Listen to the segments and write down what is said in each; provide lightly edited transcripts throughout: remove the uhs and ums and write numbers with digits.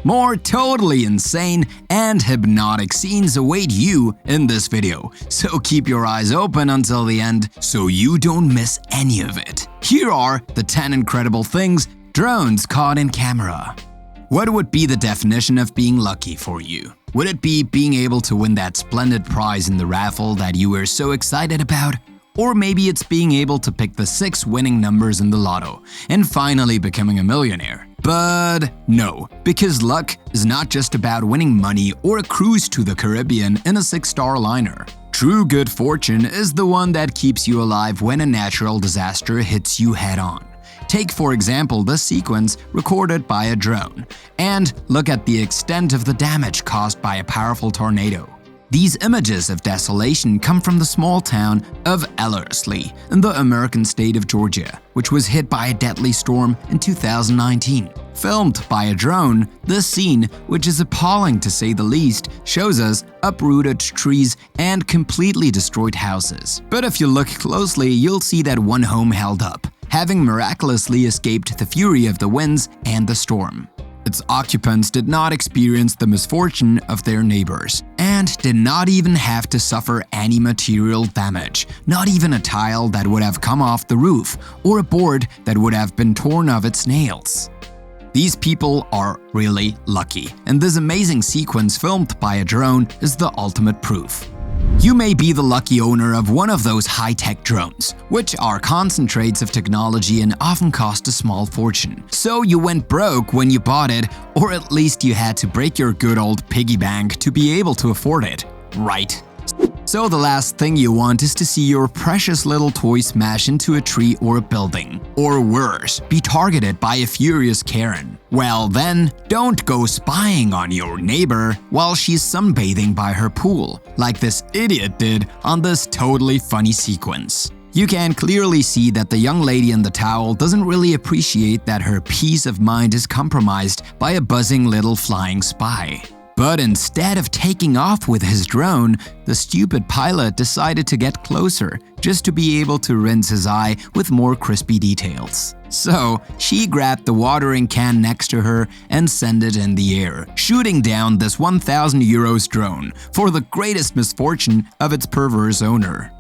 More totally insane and hypnotic scenes await you in this video, so keep your eyes open until the end so you don't miss any of it. Here are the 10 incredible things drones caught in camera. What would be the definition of being lucky for you? Would it be being able to win that splendid prize in the raffle that you were so excited about? Or maybe it's being able to pick the 6 winning numbers in the lotto and finally becoming a millionaire. But no, because luck is not just about winning money or a cruise to the Caribbean in a 6-star liner. True good fortune is the one that keeps you alive when a natural disaster hits you head-on. Take, for example, this sequence recorded by a drone, and look at the extent of the damage caused by a powerful tornado. These images of desolation come from the small town of Ellerslie in the American state of Georgia, which was hit by a deadly storm in 2019. Filmed by a drone, this scene, which is appalling to say the least, shows us uprooted trees and completely destroyed houses. But if you look closely, you'll see that one home held up, having miraculously escaped the fury of the winds and the storm. Its occupants did not experience the misfortune of their neighbors and did not even have to suffer any material damage, not even a tile that would have come off the roof or a board that would have been torn of its nails. These people are really lucky, and this amazing sequence filmed by a drone is the ultimate proof. You may be the lucky owner of one of those high-tech drones, which are concentrates of technology and often cost a small fortune. So you went broke when you bought it, or at least you had to break your good old piggy bank to be able to afford it, right? So the last thing you want is to see your precious little toy smash into a tree or a building. Or worse, be targeted by a furious Karen. Well then, don't go spying on your neighbor while she's sunbathing by her pool, like this idiot did on this totally funny sequence. You can clearly see that the young lady in the towel doesn't really appreciate that her peace of mind is compromised by a buzzing little flying spy. But instead of taking off with his drone, the stupid pilot decided to get closer just to be able to rinse his eye with more crispy details. So she grabbed the watering can next to her and sent it in the air, shooting down this 1,000 euros drone for the greatest misfortune of its perverse owner.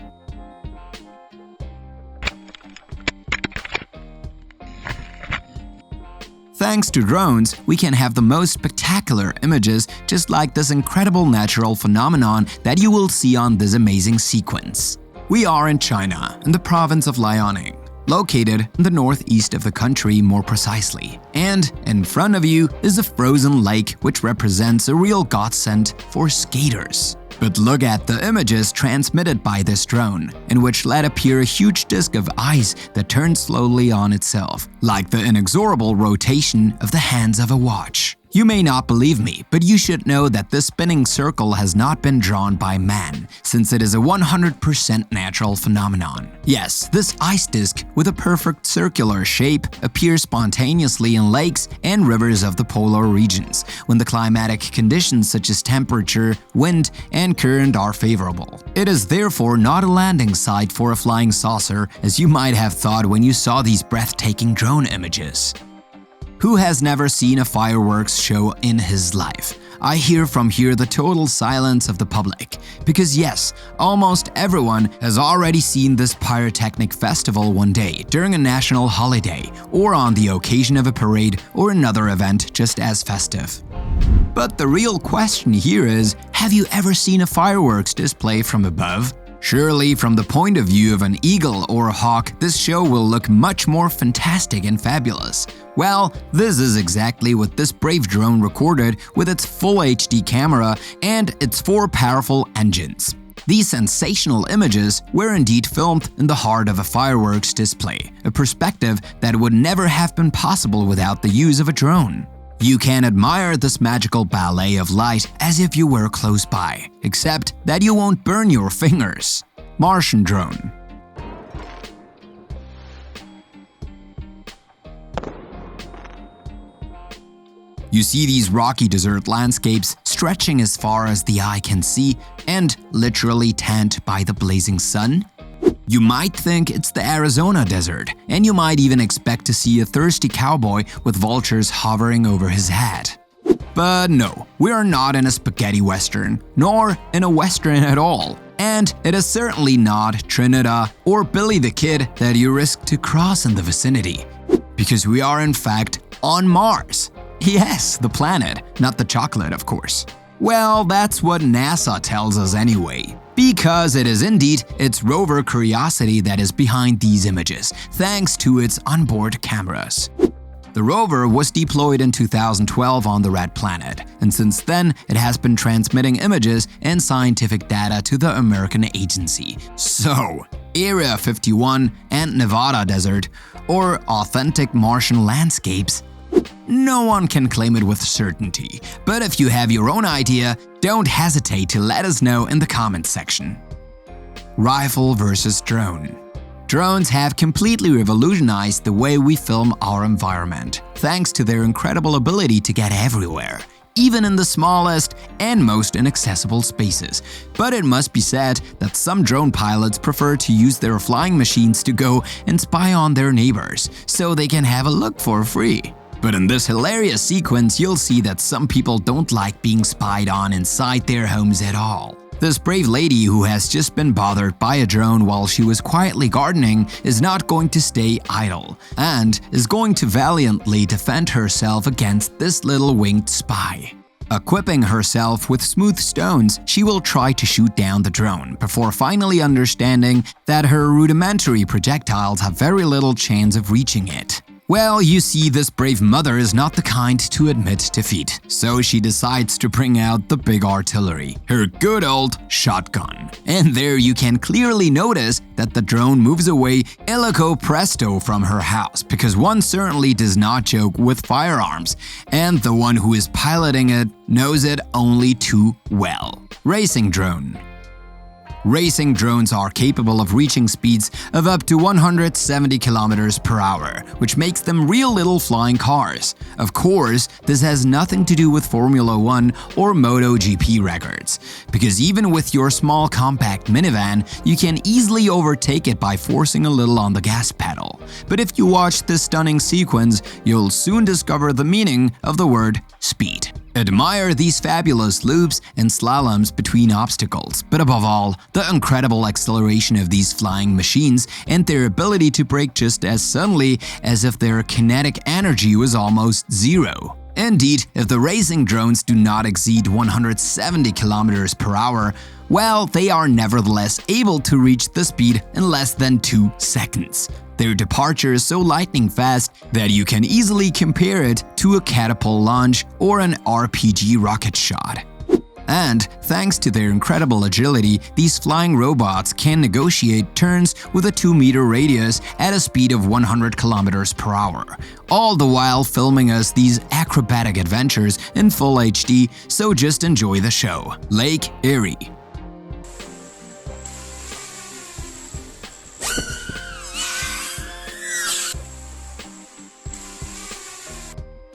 Thanks to drones, we can have the most spectacular images just like this incredible natural phenomenon that you will see on this amazing sequence. We are in China, in the province of Liaoning, located in the northeast of the country more precisely. And in front of you is a frozen lake which represents a real godsend for skaters. But look at the images transmitted by this drone, in which let appear a huge disk of ice that turns slowly on itself, like the inexorable rotation of the hands of a watch. You may not believe me, but you should know that this spinning circle has not been drawn by man, since it is a 100% natural phenomenon. Yes, this ice disk with a perfect circular shape appears spontaneously in lakes and rivers of the polar regions, when the climatic conditions such as temperature, wind, and current are favorable. It is therefore not a landing site for a flying saucer, as you might have thought when you saw these breathtaking drone images. Who has never seen a fireworks show in his life? I hear from here the total silence of the public. Because yes, almost everyone has already seen this pyrotechnic festival one day during a national holiday or on the occasion of a parade or another event just as festive. But the real question here is, have you ever seen a fireworks display from above? Surely, from the point of view of an eagle or a hawk, this show will look much more fantastic and fabulous. Well, this is exactly what this brave drone recorded with its full HD camera and its 4 powerful engines. These sensational images were indeed filmed in the heart of a fireworks display, a perspective that would never have been possible without the use of a drone. You can admire this magical ballet of light as if you were close by, except that you won't burn your fingers. Martian drone. You see these rocky desert landscapes stretching as far as the eye can see and literally tanned by the blazing sun? You might think it's the Arizona desert, and you might even expect to see a thirsty cowboy with vultures hovering over his head. But no, we are not in a spaghetti western, nor in a western at all. And it is certainly not Trinidad or Billy the Kid that you risk to cross in the vicinity. Because we are in fact on Mars. Yes, the planet, not the chocolate, of course. Well, that's what NASA tells us anyway. Because it is indeed its rover Curiosity that is behind these images, thanks to its onboard cameras. The rover was deployed in 2012 on the Red Planet, and since then it has been transmitting images and scientific data to the American agency. So, Area 51 and Nevada Desert, or authentic Martian landscapes? No one can claim it with certainty, but if you have your own idea, don't hesitate to let us know in the comments section. Rifle versus drone. Drones have completely revolutionized the way we film our environment, thanks to their incredible ability to get everywhere, even in the smallest and most inaccessible spaces. But it must be said that some drone pilots prefer to use their flying machines to go and spy on their neighbors, so they can have a look for free. But in this hilarious sequence, you'll see that some people don't like being spied on inside their homes at all. This brave lady who has just been bothered by a drone while she was quietly gardening is not going to stay idle and is going to valiantly defend herself against this little winged spy. Equipping herself with smooth stones, she will try to shoot down the drone before finally understanding that her rudimentary projectiles have very little chance of reaching it. Well, you see, this brave mother is not the kind to admit defeat, so she decides to bring out the big artillery, her good old shotgun. And there you can clearly notice that the drone moves away illico presto from her house, because one certainly does not joke with firearms, and the one who is piloting it knows it only too well. Racing drone. Racing drones are capable of reaching speeds of up to 170 km per hour, which makes them real little flying cars. Of course, this has nothing to do with Formula 1 or MotoGP records, because even with your small compact minivan, you can easily overtake it by forcing a little on the gas pedal. But if you watch this stunning sequence, you'll soon discover the meaning of the word speed. Admire these fabulous loops and slaloms between obstacles, but above all, the incredible acceleration of these flying machines and their ability to brake just as suddenly as if their kinetic energy was almost zero. Indeed, if the racing drones do not exceed 170 km per hour, well, they are nevertheless able to reach the speed in less than 2 seconds. Their departure is so lightning fast that you can easily compare it to a catapult launch or an RPG rocket shot. And thanks to their incredible agility, these flying robots can negotiate turns with a 2-meter radius at a speed of 100 km per hour, all the while filming us these acrobatic adventures in full HD, so just enjoy the show. Lake Erie.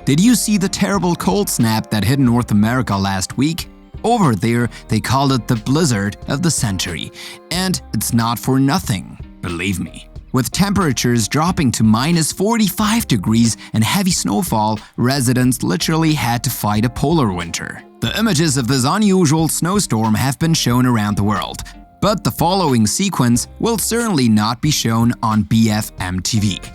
Did you see the terrible cold snap that hit North America last week? Over there, they called it the blizzard of the century, and it's not for nothing, believe me. With temperatures dropping to minus 45 degrees and heavy snowfall, residents literally had to fight a polar winter. The images of this unusual snowstorm have been shown around the world, but the following sequence will certainly not be shown on BFM TV.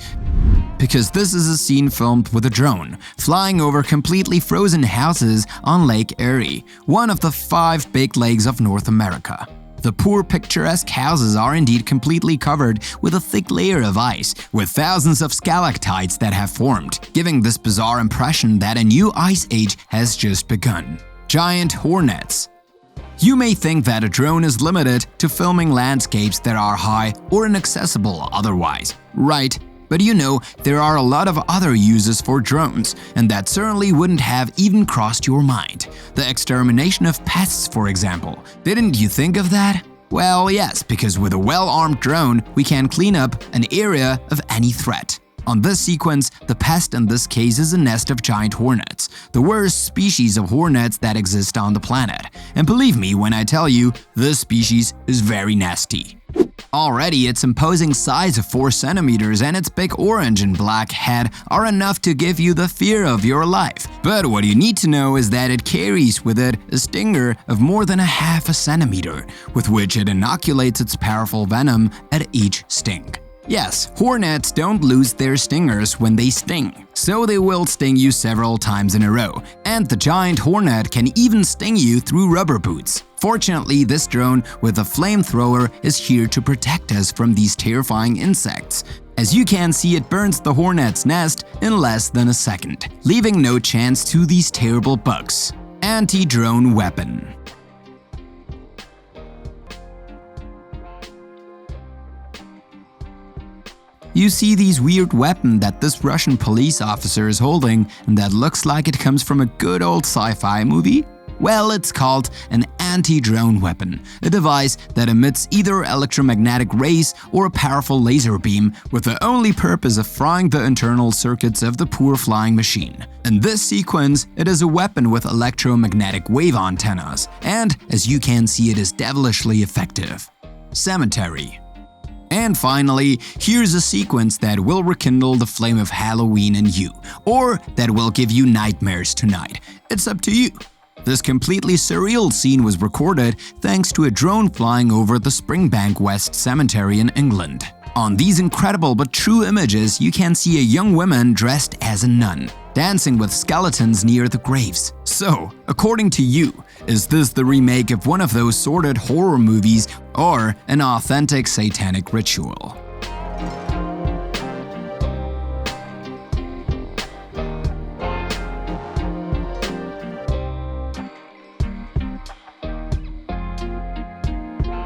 Because this is a scene filmed with a drone, flying over completely frozen houses on Lake Erie, one of the 5 big lakes of North America. The poor picturesque houses are indeed completely covered with a thick layer of ice, with thousands of stalactites that have formed, giving this bizarre impression that a new ice age has just begun. Giant Hornets. You may think that a drone is limited to filming landscapes that are high or inaccessible otherwise, right? But you know, there are a lot of other uses for drones, and that certainly wouldn't have even crossed your mind. The extermination of pests, for example. Didn't you think of that? Well, yes, because with a well-armed drone, we can clean up an area of any threat. On this sequence, the pest in this case is a nest of giant hornets, the worst species of hornets that exist on the planet. And believe me when I tell you, this species is very nasty. Already, its imposing size of 4 centimeters and its big orange and black head are enough to give you the fear of your life. But what you need to know is that it carries with it a stinger of more than ½ centimeter, with which it inoculates its powerful venom at each sting. Yes, hornets don't lose their stingers when they sting, so they will sting you several times in a row, and the giant hornet can even sting you through rubber boots. Fortunately, this drone with a flamethrower is here to protect us from these terrifying insects. As you can see, it burns the hornet's nest in less than a second, leaving no chance to these terrible bugs. Anti-drone weapon. You see these weird weapon that this Russian police officer is holding and that looks like it comes from a good old sci-fi movie? Well, it's called an anti-drone weapon, a device that emits either electromagnetic rays or a powerful laser beam with the only purpose of frying the internal circuits of the poor flying machine. In this sequence, it is a weapon with electromagnetic wave antennas, and as you can see, it is devilishly effective. Cemetery. And finally, here's a sequence that will rekindle the flame of Halloween in you, or that will give you nightmares tonight. It's up to you. This completely surreal scene was recorded thanks to a drone flying over the Springbank West Cemetery in England. On these incredible but true images, you can see a young woman dressed as a nun, dancing with skeletons near the graves. So, according to you, is this the remake of one of those sordid horror movies or an authentic satanic ritual?